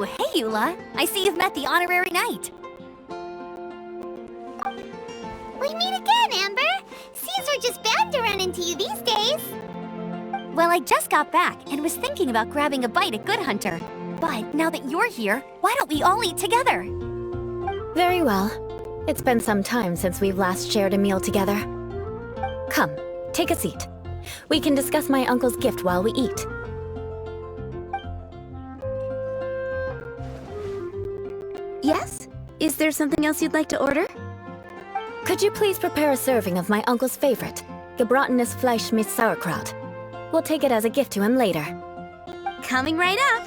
Oh, hey, Eula. I see you've met the honorary knight. We meet again, Amber. Seems we're just bound to run into you these days. Well, I just got back and was thinking about grabbing a bite at Good Hunter. But now that you're here, why don't we all eat together? Very well. It's been some time since we've last shared a meal together. Come, take a seat. We can discuss my uncle's gift while we eat. Yes? Is there something else you'd like to order? Could you please prepare a serving of my uncle's favorite, gebratenes Fleisch mit Sauerkraut? We'll take it as a gift to him later. Coming right up.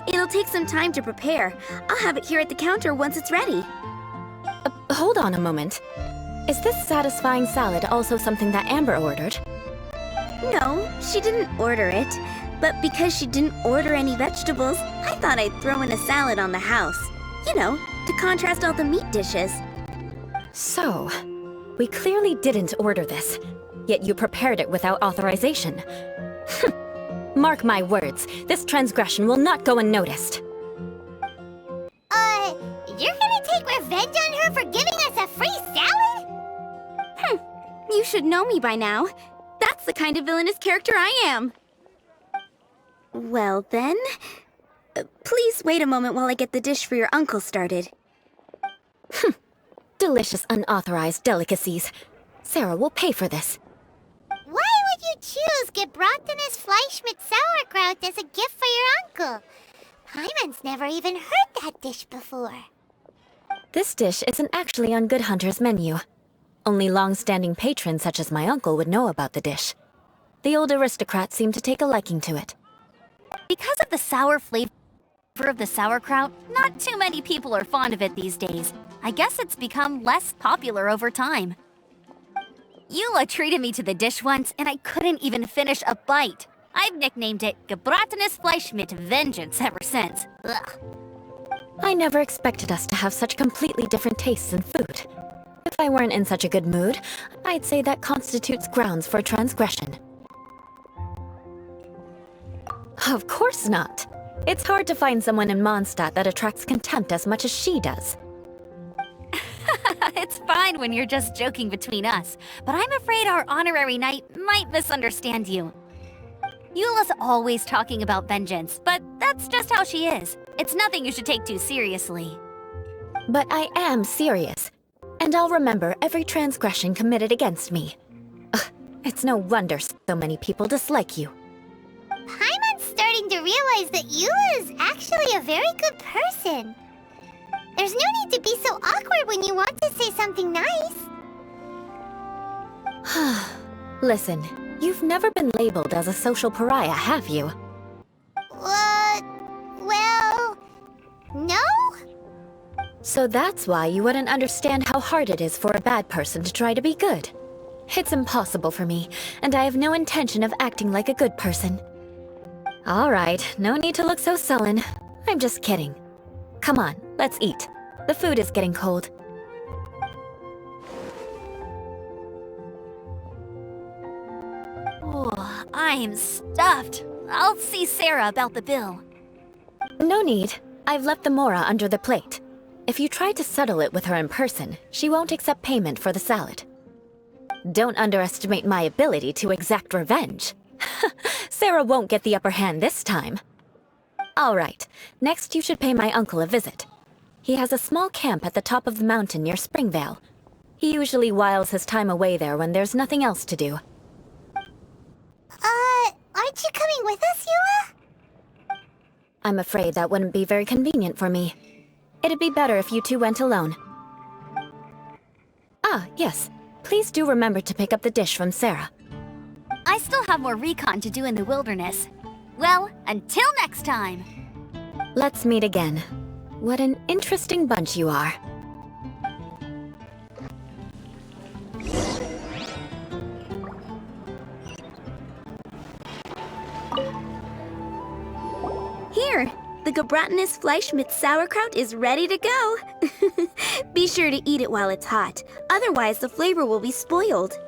It'll take some time to prepare. I'll have it here at the counter once it's ready. Hold on a moment. Is this satisfying salad also something that Amber ordered? No, she didn't order it. But because she didn't order any vegetables, I thought I'd throw in a salad on the house. You know, to contrast all the meat dishes. So, we clearly didn't order this, yet you prepared it without authorization. Mark my words, this transgression will not go unnoticed. You're gonna take revenge on her for giving us a free salad? You should know me by now. That's the kind of villainous character I am. Well then, please wait a moment while I get the dish for your uncle started. Delicious unauthorized delicacies. Sarah will pay for this. Why would you choose gebratenes Fleisch mit Sauerkraut as a gift for your uncle? Paimon's never even heard that dish before. This dish isn't actually on Good Hunter's menu. Only long-standing patrons such as my uncle would know about the dish. The old aristocrat seemed to take a liking to it. Because of the sour flavor of the sauerkraut, not too many people are fond of it these days. I guess it's become less popular over time. Eula treated me to the dish once, and I couldn't even finish a bite. I've nicknamed it gebratenes Fleisch mit Vengeance ever since. Ugh. I never expected us to have such completely different tastes in food. If I weren't in such a good mood, I'd say that constitutes grounds for transgression. Of course not. It's hard to find someone in Mondstadt that attracts contempt as much as she does. It's fine when you're just joking between us, but I'm afraid our honorary knight might misunderstand you. Eula's always talking about vengeance, but that's just how she is. It's nothing you should take too seriously. But I am serious, and I'll remember every transgression committed against me. Ugh, it's no wonder so many people dislike you. Paimon's starting to realize that Eula is actually a very good person. There's no need to be so awkward when you want to say something nice. Listen, you've never been labeled as a social pariah, have you? Well, no? So that's why you wouldn't understand how hard it is for a bad person to try to be good. It's impossible for me, and I have no intention of acting like a good person. All right, no need to look so sullen. I'm just kidding. Come on, let's eat. The food is getting cold. Oh, I'm stuffed. I'll see Sarah about the bill. No need. I've left the mora under the plate. If you try to settle it with her in person, she won't accept payment for the salad. Don't underestimate my ability to exact revenge. Sarah won't get the upper hand this time. All right, next you should pay my uncle a visit. He has a small camp at the top of the mountain near Springvale. He usually whiles his time away there when there's nothing else to do. Aren't you coming with us, Eula? I'm afraid that wouldn't be very convenient for me. It'd be better if you two went alone. Ah, yes. Please do remember to pick up the dish from Sarah. I still have more recon to do in the wilderness. Well, until next time. Let's meet again. What an interesting bunch you are. Here, the gebratenes Fleisch mit Sauerkraut is ready to go. Be sure to eat it while it's hot, otherwise the flavor will be spoiled.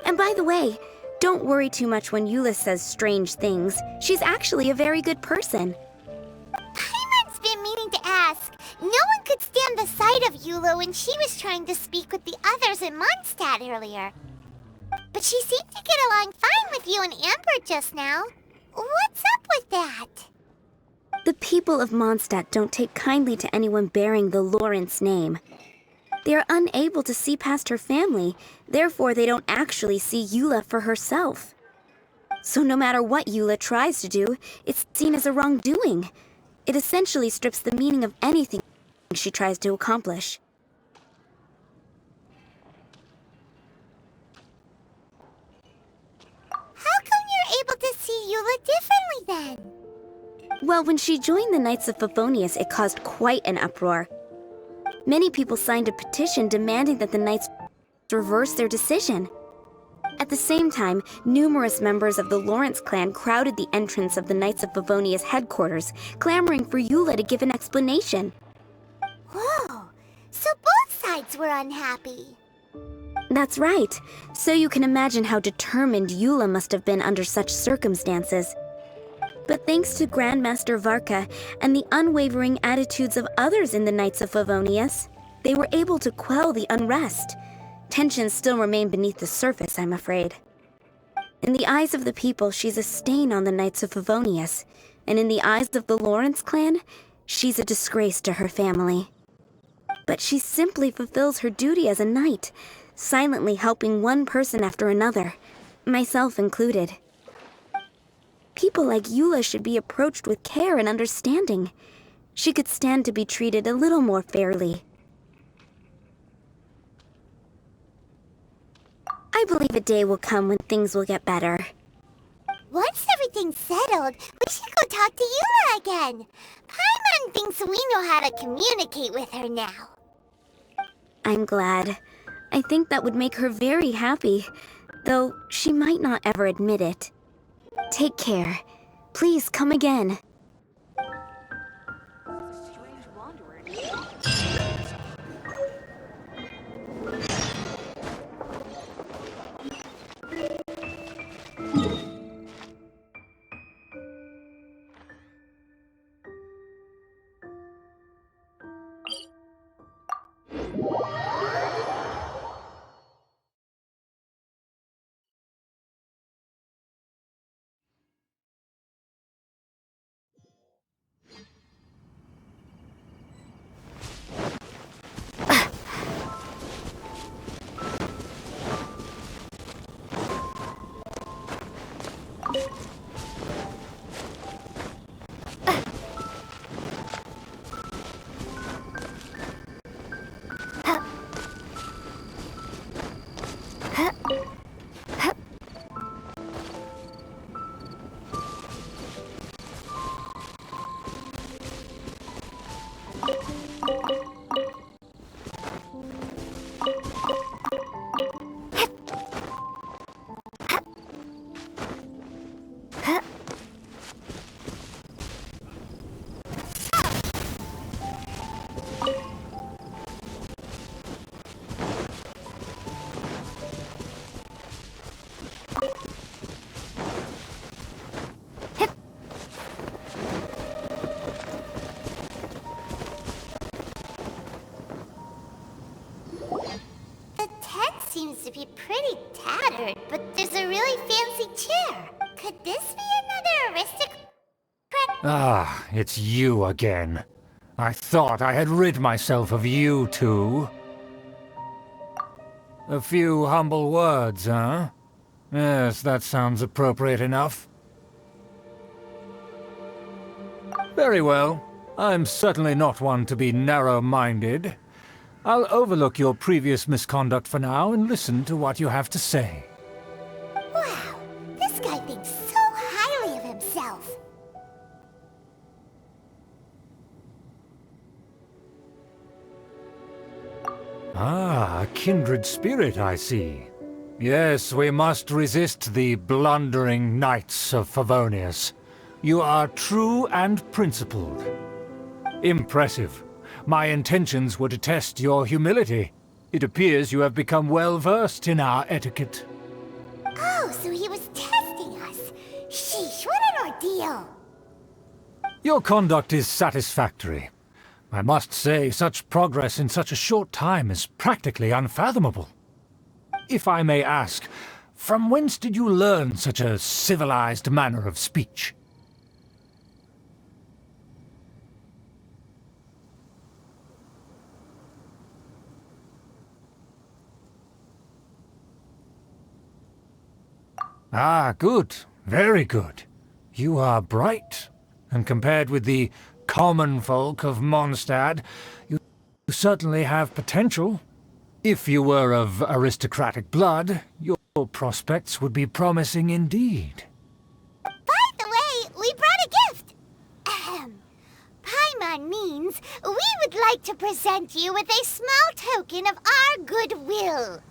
And by the way, Don't worry too much when Eula says strange things. She's actually a very good person. Paimon's been meaning to ask. No one could stand the sight of Eula when she was trying to speak with the others in Mondstadt earlier. But she seemed to get along fine with you and Amber just now. What's up with that? The people of Mondstadt don't take kindly to anyone bearing the Lawrence name. They are unable to see past her family, therefore they don't actually see Eula for herself. So no matter what Eula tries to do, it's seen as a wrongdoing. It essentially strips the meaning of anything she tries to accomplish. How come you're able to see Eula differently then? Well, when she joined the Knights of Favonius, it caused quite an uproar. Many people signed a petition demanding that the Knights reverse their decision. At the same time, numerous members of the Lawrence clan crowded the entrance of the Knights of Favonius headquarters, clamoring for Eula to give an explanation. Whoa, so both sides were unhappy. That's right. So you can imagine how determined Eula must have been under such circumstances. But thanks to Grandmaster Varka and the unwavering attitudes of others in the Knights of Favonius, they were able to quell the unrest. Tensions still remain beneath the surface, I'm afraid. In the eyes of the people, she's a stain on the Knights of Favonius, and in the eyes of the Lawrence clan, she's a disgrace to her family. But she simply fulfills her duty as a knight, silently helping one person after another, myself included. People like Eula should be approached with care and understanding. She could stand to be treated a little more fairly. I believe a day will come when things will get better. Once everything's settled, we should go talk to Eula again. Paimon thinks we know how to communicate with her now. I'm glad. I think that would make her very happy, though she might not ever admit it. Take care. Please come again. Seems to be pretty tattered, but there's a really fancy chair. Could this be another aristocrat? Ah, it's you again. I thought I had rid myself of you two. A few humble words, huh? Yes, that sounds appropriate enough. Very well. I'm certainly not one to be narrow-minded. I'll overlook your previous misconduct for now and listen to what you have to say. Wow, this guy thinks so highly of himself. Ah, a kindred spirit, I see. Yes, we must resist the blundering Knights of Favonius. You are true and principled. Impressive. My intentions were to test your humility. It appears you have become well versed in our etiquette. Oh, so he was testing us. Sheesh, what an ordeal. Your conduct is satisfactory. I must say, such progress in such a short time is practically unfathomable. If I may ask, from whence did you learn such a civilized manner of speech? Ah, good. Very good. You are bright, and compared with the common folk of Mondstadt, you certainly have potential. If you were of aristocratic blood, your prospects would be promising indeed. By the way, we brought a gift. Ahem. Paimon means we would like to present you with a small token of our goodwill.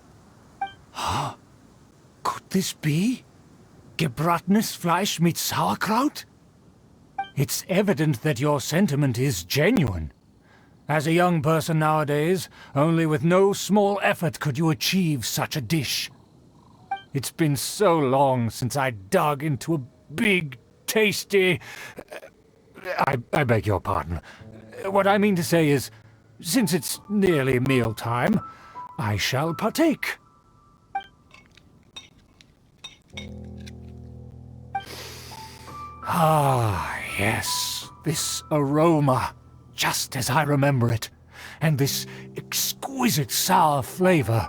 Huh? Could this be? Gebratenes Fleisch mit Sauerkraut? It's evident that your sentiment is genuine. As a young person nowadays, only with no small effort could you achieve such a dish. It's been so long since I dug into a big, tasty... I beg your pardon. What I mean to say is, since it's nearly mealtime, I shall partake. Ah, yes, this aroma, just as I remember it, and this exquisite sour flavor.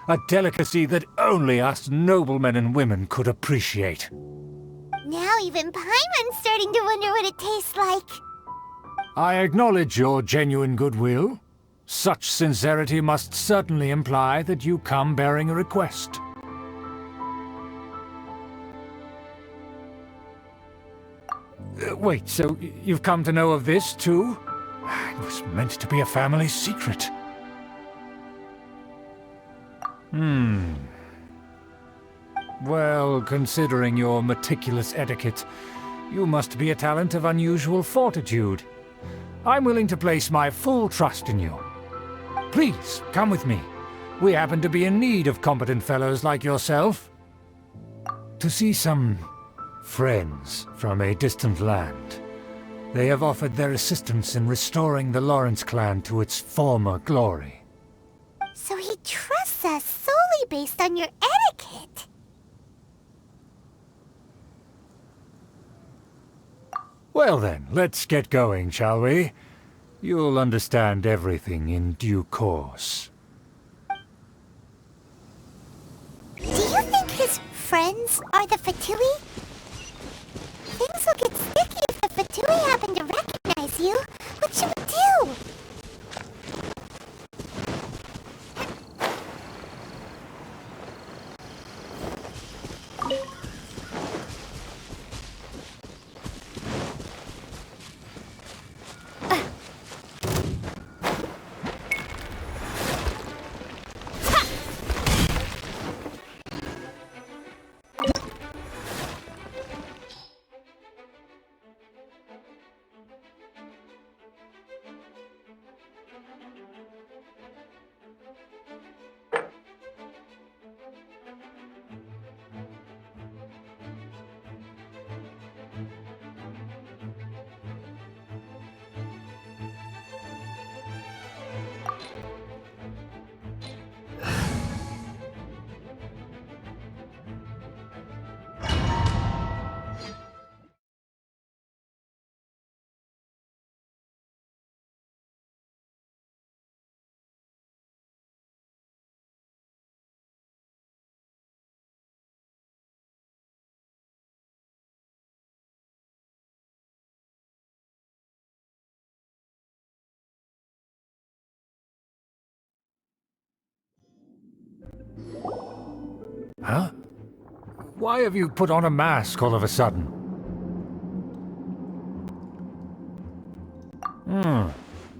A delicacy that only us noblemen and women could appreciate. Now even Paimon's starting to wonder what it tastes like. I acknowledge your genuine goodwill. Such sincerity must certainly imply that you come bearing a request. Wait, so you've come to know of this, too? It was meant to be a family secret. Well, considering your meticulous etiquette, you must be a talent of unusual fortitude. I'm willing to place my full trust in you. Please, come with me. We happen to be in need of competent fellows like yourself. To see some friends from a distant land. They have offered their assistance in restoring the Lawrence clan to its former glory. So he trusts us solely based on your etiquette. Well then, let's get going, shall we? You'll understand everything in due course. Do you think his friends are the Fatui? Things will get sticky if the Fatui happen to recognize you. What should we do? Huh? Why have you put on a mask all of a sudden?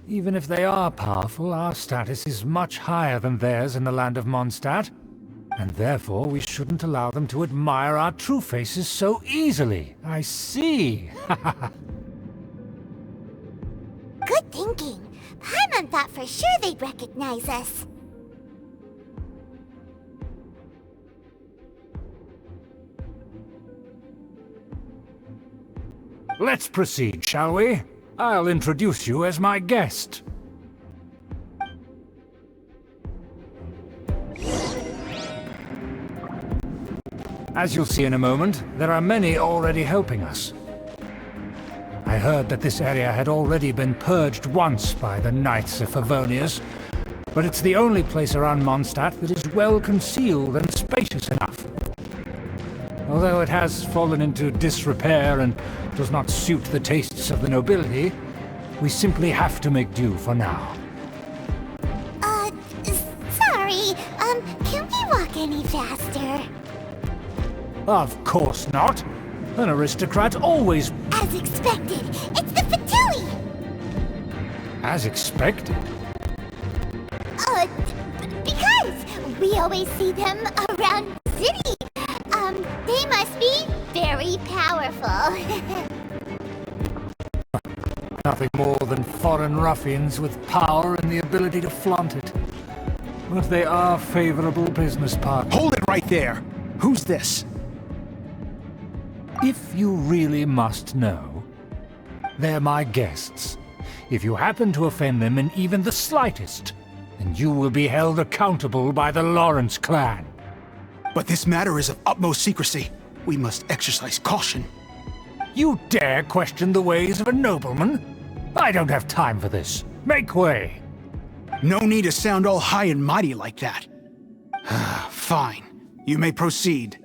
Even if they are powerful, our status is much higher than theirs in the land of Mondstadt. And therefore we shouldn't allow them to admire our true faces so easily. I see. Good thinking. Paimon thought for sure they'd recognize us. Let's proceed, shall we? I'll introduce you as my guest. As you'll see in a moment, there are many already helping us. I heard that this area had already been purged once by the Knights of Favonius, but it's the only place around Mondstadt that is well concealed and spacious enough. Although it has fallen into disrepair and does not suit the tastes of the nobility, we simply have to make do for now. Sorry, can we walk any faster? Of course not. An aristocrat always... As expected, it's the Fatui! As expected? Because we always see them around the city. They must be very powerful. Nothing more than foreign ruffians with power and the ability to flaunt it. But they are favorable business partners. Hold it right there! Who's this? If you really must know, they're my guests. If you happen to offend them in even the slightest, then you will be held accountable by the Lawrence clan. But this matter is of utmost secrecy. We must exercise caution. You dare question the ways of a nobleman? I don't have time for this. Make way. No need to sound all high and mighty like that. Fine. You may proceed.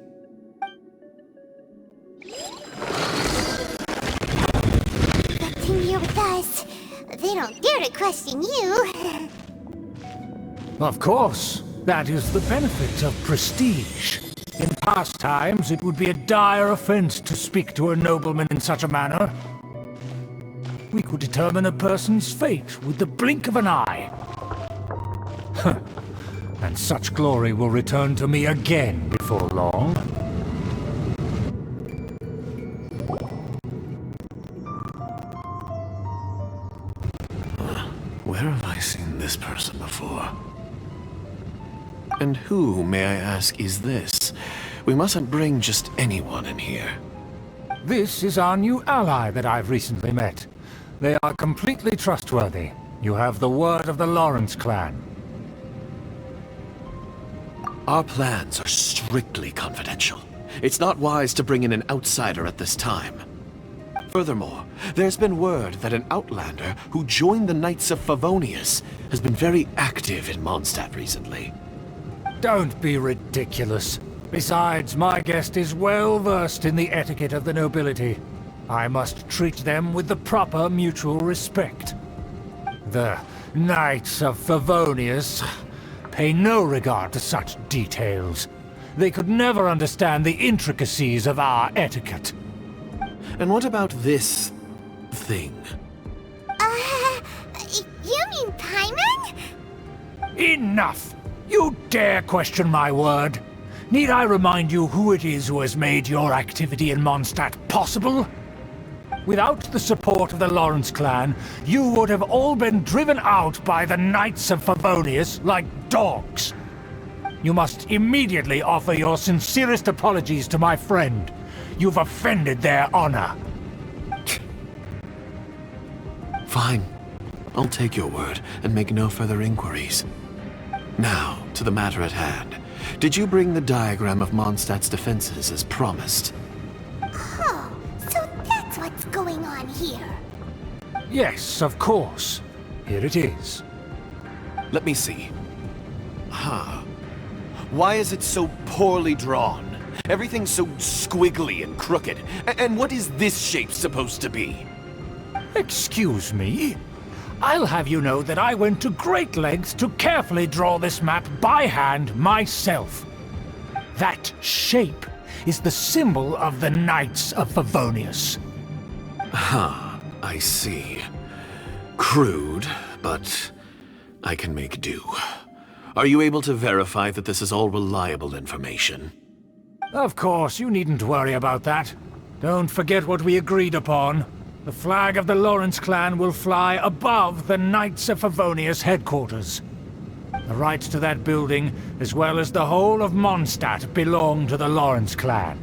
Here with us. They don't dare to question you. Of course. That is the benefit of prestige. In past times, it would be a dire offense to speak to a nobleman in such a manner. We could determine a person's fate with the blink of an eye. And such glory will return to me again before long. Where have I seen this person before? And who, may I ask, is this? We mustn't bring just anyone in here. This is our new ally that I've recently met. They are completely trustworthy. You have the word of the Lawrence clan. Our plans are strictly confidential. It's not wise to bring in an outsider at this time. Furthermore, there's been word that an outlander who joined the Knights of Favonius has been very active in Mondstadt recently. Don't be ridiculous. Besides, my guest is well versed in the etiquette of the nobility. I must treat them with the proper mutual respect. The Knights of Favonius pay no regard to such details. They could never understand the intricacies of our etiquette. And what about this thing? You mean Paimon? Enough! You dare question my word? Need I remind you who it is who has made your activity in Mondstadt possible? Without the support of the Lawrence clan, you would have all been driven out by the Knights of Favonius like dogs. You must immediately offer your sincerest apologies to my friend. You've offended their honor. Fine. I'll take your word and make no further inquiries. Now, to the matter at hand. Did you bring the diagram of Mondstadt's defenses as promised? Oh, so that's what's going on here. Yes, of course. Here it is. Let me see. Why is it so poorly drawn? Everything's so squiggly and crooked. And what is this shape supposed to be? Excuse me? I'll have you know that I went to great lengths to carefully draw this map by hand myself. That shape is the symbol of the Knights of Favonius. I see. Crude, but I can make do. Are you able to verify that this is all reliable information? Of course, you needn't worry about that. Don't forget what we agreed upon. The flag of the Lawrence clan will fly above the Knights of Favonius headquarters. The rights to that building, as well as the whole of Mondstadt, belong to the Lawrence clan.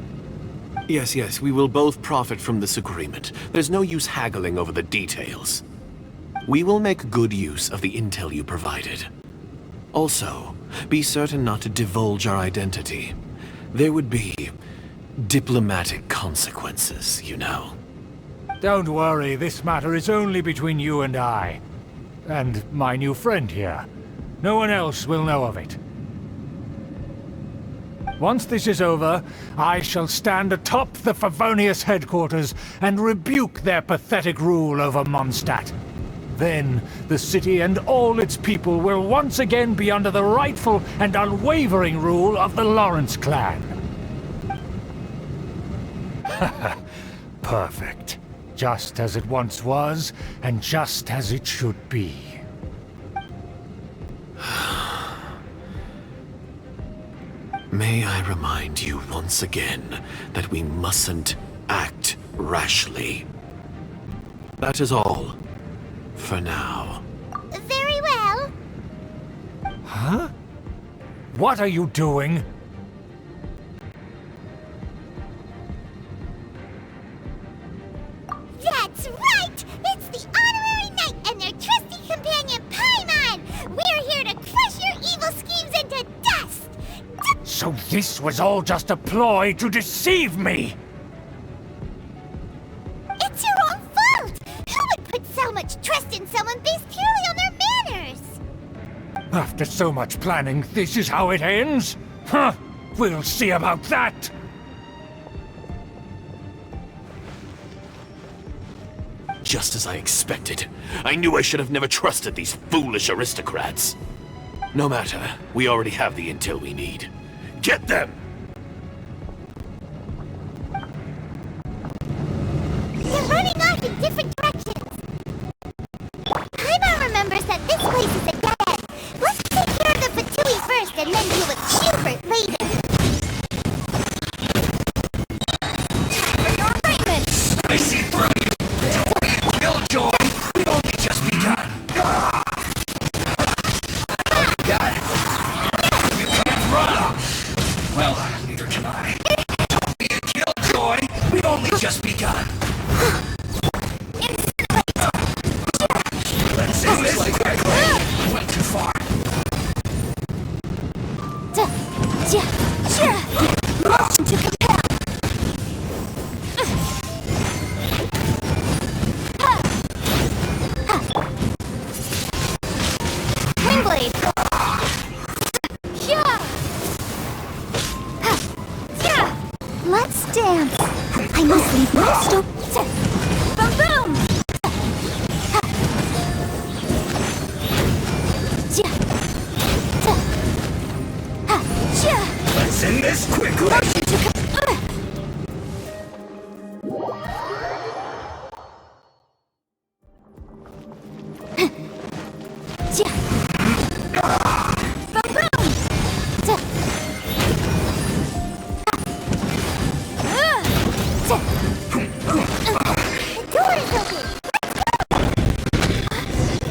Yes, we will both profit from this agreement. There's no use haggling over the details. We will make good use of the intel you provided. Also, be certain not to divulge our identity. There would be diplomatic consequences, you know. Don't worry, this matter is only between you and I. And my new friend here. No one else will know of it. Once this is over, I shall stand atop the Favonius headquarters and rebuke their pathetic rule over Mondstadt. Then, the city and all its people will once again be under the rightful and unwavering rule of the Lawrence clan. Perfect. Just as it once was, and just as it should be. May I remind you once again that we mustn't act rashly. That is all. For now. Very well. Huh? What are you doing? That's right! It's the honorary knight and their trusty companion Paimon! We're here to crush your evil schemes into dust! So this was all just a ploy to deceive me! It's your own fault! Who would put so much trust in someone based purely on their manners? After so much planning, this is how it ends? Huh! We'll see about that! Just as I expected. I knew I should have never trusted these foolish aristocrats. No matter, we already have the intel we need. Get them! They're running off in different directions. Paimon remembers that this place is a dead end. Let's take care of the Fatui first and then deal with Schubert later. I see through you! Killjoy! We've only just begun! You can't run! Well, neither can I. Don't be a killjoy! We've only just begun! Let's see this quickly! Went too far. Motion to compel. Wingblade. Let's dance. I must leave no stone. Boom boom. Let's end this quickly! The door is open.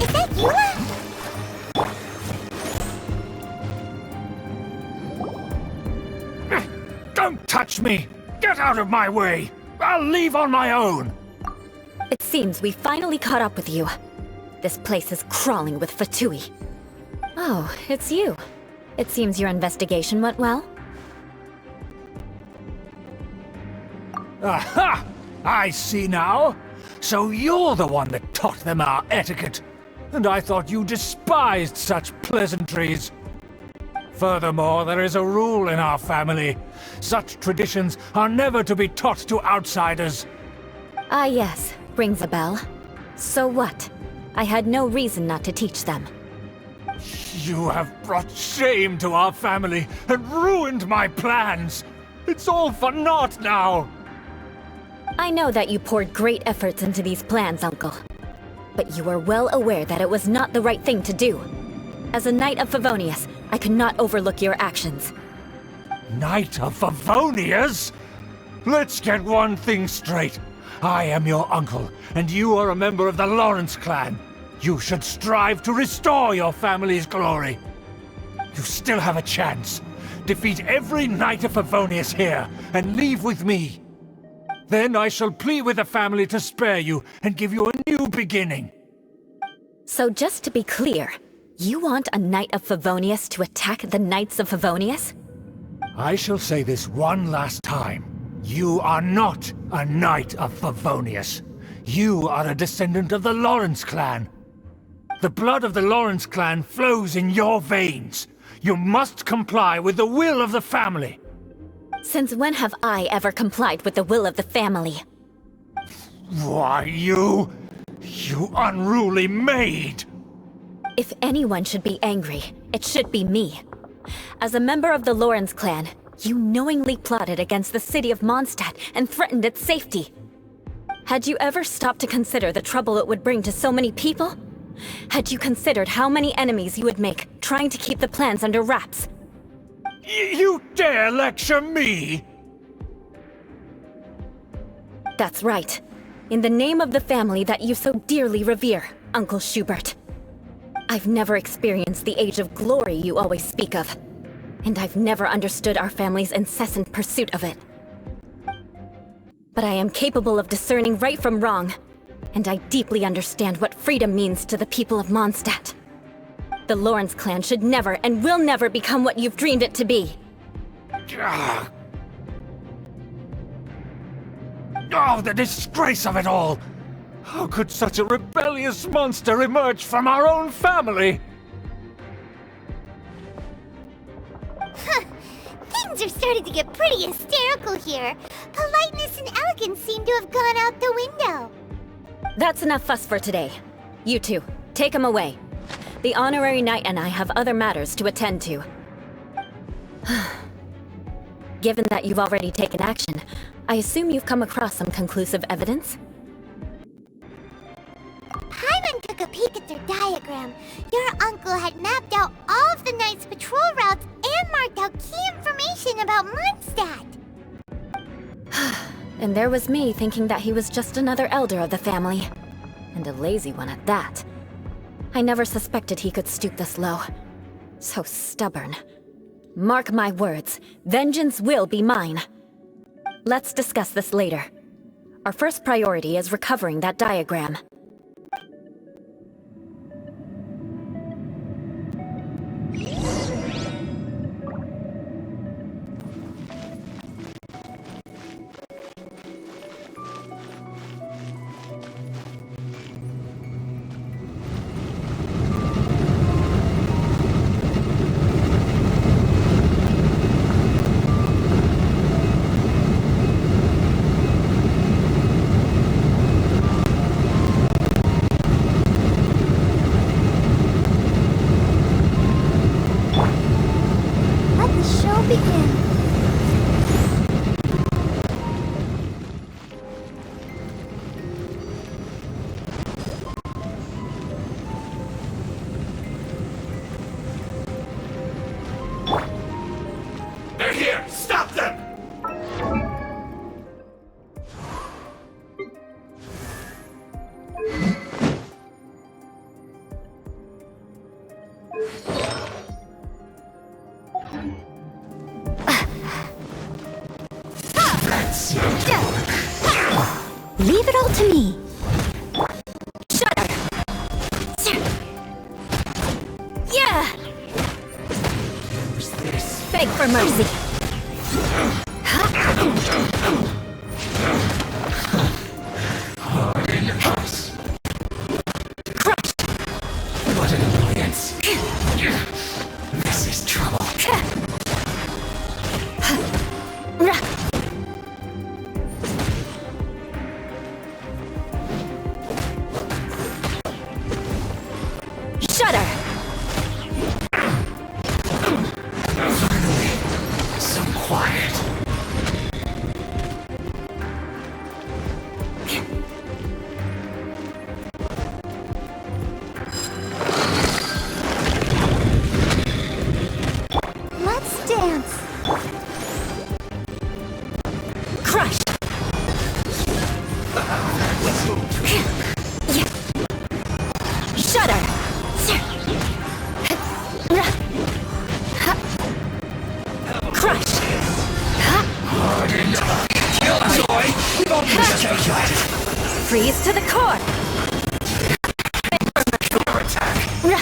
Is that Eula? Don't touch me! Get out of my way! I'll leave on my own! It seems we finally caught up with you. This place is crawling with Fatui. Oh, it's you. It seems your investigation went well. Aha! I see now! So you're the one that taught them our etiquette! And I thought you despised such pleasantries! Furthermore, there is a rule in our family. Such traditions are never to be taught to outsiders. Ah yes, rings a bell. So what? I had no reason not to teach them. You have brought shame to our family and ruined my plans. It's all for naught now. I know that you poured great efforts into these plans, Uncle. But you are well aware that it was not the right thing to do. As a Knight of Favonius, I could not overlook your actions. Knight of Favonius? Let's get one thing straight. I am your uncle, and you are a member of the Lawrence clan. You should strive to restore your family's glory. You still have a chance. Defeat every Knight of Favonius here, and leave with me. Then I shall plead with the family to spare you and give you a new beginning. So just to be clear, you want a Knight of Favonius to attack the Knights of Favonius? I shall say this one last time. You are not a Knight of Favonius. You are a descendant of the Lawrence clan. The blood of the Lawrence clan flows in your veins. You must comply with the will of the family. Since when have I ever complied with the will of the family? Why, you unruly maid! If anyone should be angry, it should be me. As a member of the Lawrence clan, you knowingly plotted against the city of Mondstadt and threatened its safety. Had you ever stopped to consider the trouble it would bring to so many people? Had you considered how many enemies you would make trying to keep the plans under wraps? You dare lecture me? That's right. In the name of the family that you so dearly revere, Uncle Schubert. I've never experienced the age of glory you always speak of. And I've never understood our family's incessant pursuit of it. But I am capable of discerning right from wrong, and I deeply understand what freedom means to the people of Mondstadt. The Lawrence clan should never and will never become what you've dreamed it to be. Oh, the disgrace of it all! How could such a rebellious monster emerge from our own family? Things are starting to get pretty hysterical here. Politeness and elegance seem to have gone out the window. That's enough fuss for today. You two, take him away. The honorary knight and I have other matters to attend to. Given that you've already taken action, I assume you've come across some conclusive evidence? Paimon took a peek at their diagram. Your uncle had mapped out all of the Knight's patrol routes and marked out key information about Mondstadt. And there was me thinking that he was just another elder of the family. And a lazy one at that. I never suspected he could stoop this low. So stubborn. Mark my words, vengeance will be mine. Let's discuss this later. Our first priority is recovering that diagram. Leave it all to me. Shudder! Yeah! Beg for mercy. Crushed! What an annoyance. This is trouble. Shudder! Finally, some quiet. Let's dance. Crush! Shudder! Crush! Killjoy, we've Freeze to the core! Yeah.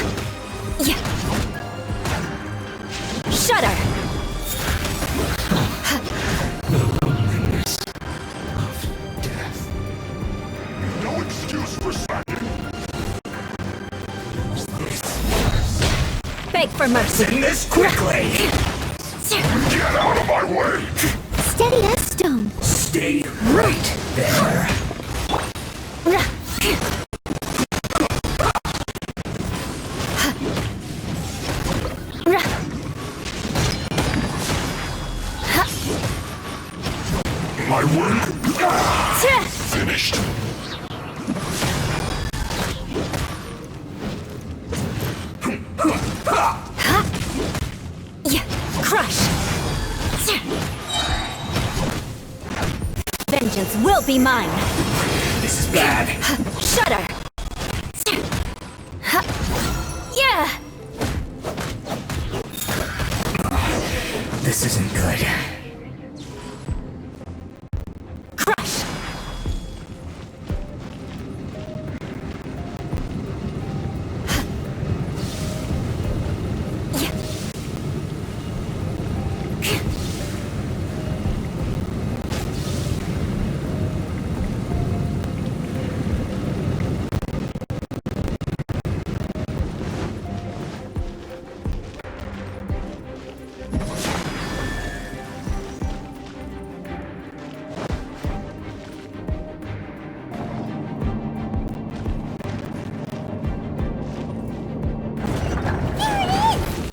Shudder! No excuse for slacking. Beg for mercy! End this quickly! Get out of my way! Steady as stone. Stay right there. My work finished. Yeah. Crush! Vengeance will be mine! This is bad. Shudder! Yeah! This isn't good. Crush!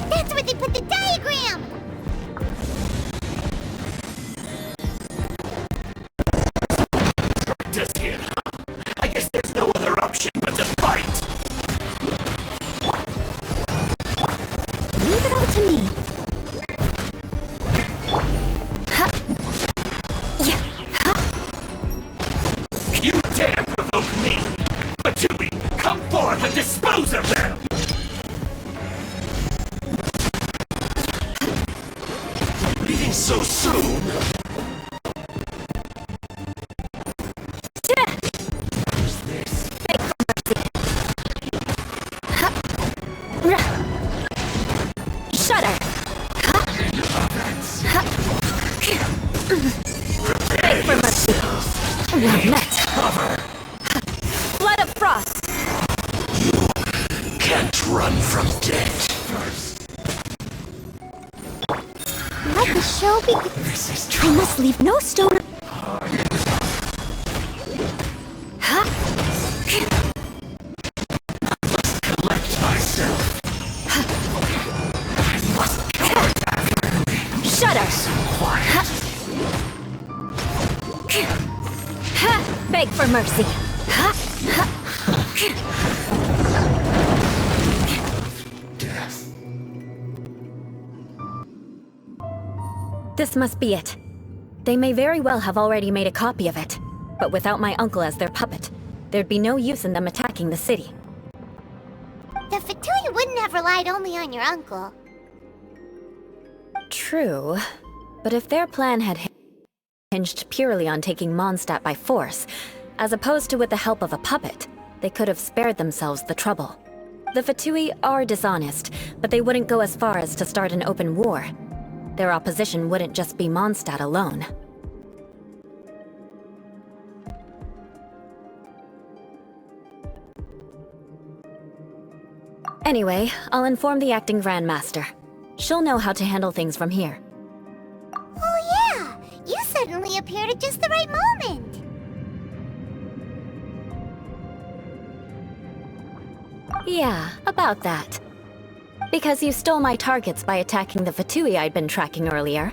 That's where they put the diagram! Just here. I guess there's no other option but to fight. Leave it all to me. You dare provoke me! Batui, come forth and dispose of them! Leaving so soon? Shudder! Beg for mercy! Well met! Blood of frost! Can't run from death. Let the show begin. This is I true. must leave no stone. Collect myself. I must cover that. Shudder! Quiet. Beg for mercy! Death. This must be it. They may very well have already made a copy of it, but without my uncle as their puppet, there'd be no use in them attacking the city. The Fatui wouldn't have relied only on your uncle. True, but if their plan had hinged purely on taking Mondstadt by force, as opposed to with the help of a puppet, they could have spared themselves the trouble. The Fatui are dishonest, but they wouldn't go as far as to start an open war. Their opposition wouldn't just be Mondstadt alone. Anyway, I'll inform the acting Grandmaster. She'll know how to handle things from here. Oh yeah! You suddenly appeared at just the right moment! Yeah, about that. Because you stole my targets by attacking the Fatui I'd been tracking earlier.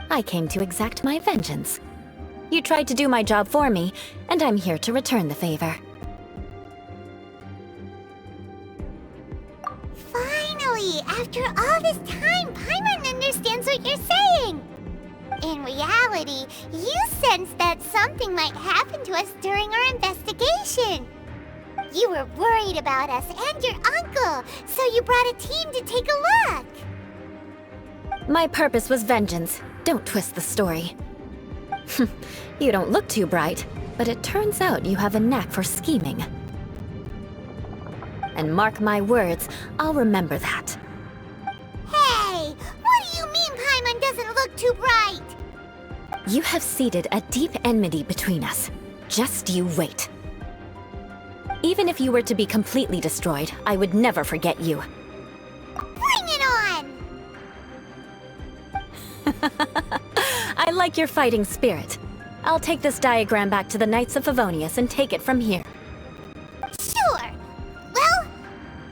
I came to exact my vengeance. You tried to do my job for me, and I'm here to return the favor. Finally! After all this time, Paimon understands what you're saying! In reality, you sensed that something might happen to us during our investigation. You were worried about us and your uncle, so you brought a team to take a look. My purpose was vengeance. Don't twist the story. You don't look too bright. But it turns out you have a knack for scheming. And mark my words, I'll remember that. Hey! What do you mean Paimon doesn't look too bright? You have seeded a deep enmity between us. Just you wait. Even if you were to be completely destroyed, I would never forget you. Bring it on! I like your fighting spirit. I'll take this diagram back to the Knights of Favonius and take it from here. Sure. Well,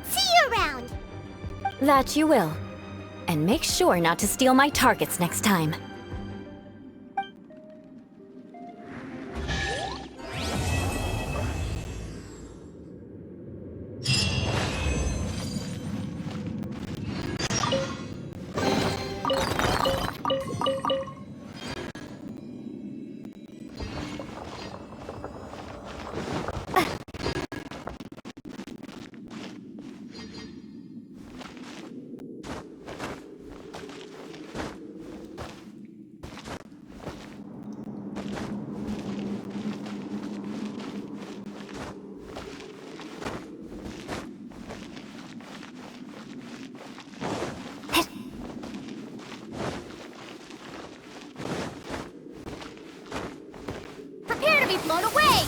see you around. That you will. And make sure not to steal my targets next time. Prepare to be blown away!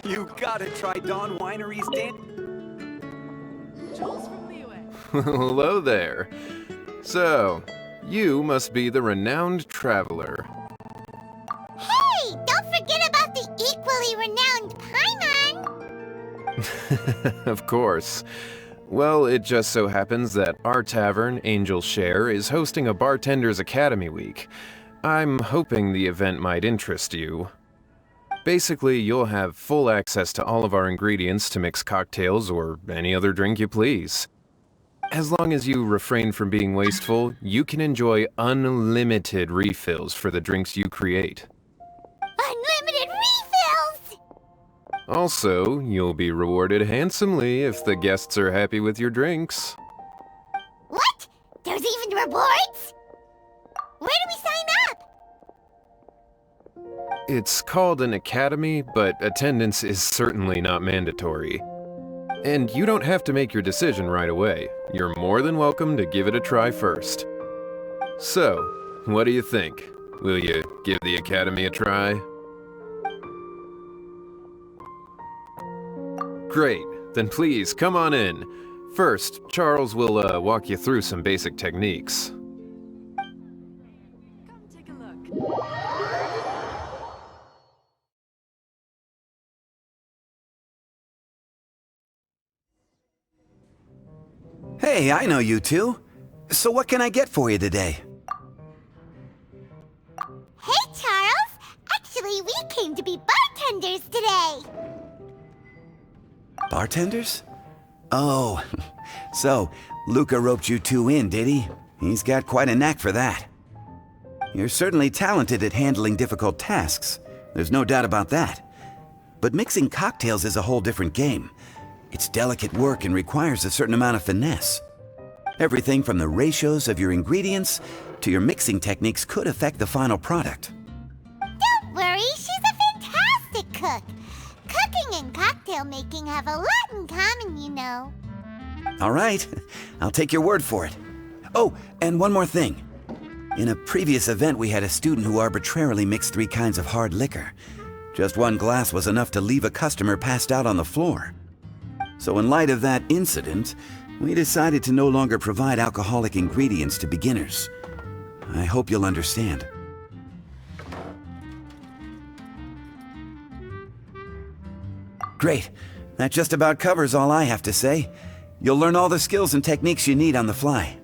You gotta try Dawn Winery's Hello there. So, You must be the renowned traveler. Hey, don't forget about the equally renowned Paimon! Of course. Well, it just so happens that our tavern, Angel's Share, is hosting a Bartender's Academy week. I'm hoping the event might interest you. Basically, you'll have full access to all of our ingredients to mix cocktails or any other drink you please. As long as you refrain from being wasteful, you can enjoy unlimited refills for the drinks you create. Unlimited refills! Also, you'll be rewarded handsomely if the guests are happy with your drinks. What? There's even rewards? Where do we sign up? It's called an academy, but attendance is certainly not mandatory. And you don't have to make your decision right away. You're more than welcome to give it a try first. So, what do you think? Will you give the academy a try? Great, then please come on in. First, Charles will walk you through some basic techniques. Come take a look. Hey, I know you two. So what can I get for you today? Hey, Charles! Actually, we came to be bartenders today! Bartenders? Oh, so Luca roped you two in, did he? He's got quite a knack for that. You're certainly talented at handling difficult tasks. There's no doubt about that. But mixing cocktails is a whole different game. It's delicate work and requires a certain amount of finesse. Everything from the ratios of your ingredients to your mixing techniques could affect the final product. Don't worry, she's a fantastic cook. Cooking and cocktail making have a lot in common, you know. All right, I'll take your word for it. Oh, and one more thing. In a previous event, we had a student who arbitrarily mixed 3 kinds of hard liquor. Just one glass was enough to leave a customer passed out on the floor. So in light of that incident, we decided to no longer provide alcoholic ingredients to beginners. I hope you'll understand. Great. That just about covers all I have to say. You'll learn all the skills and techniques you need on the fly.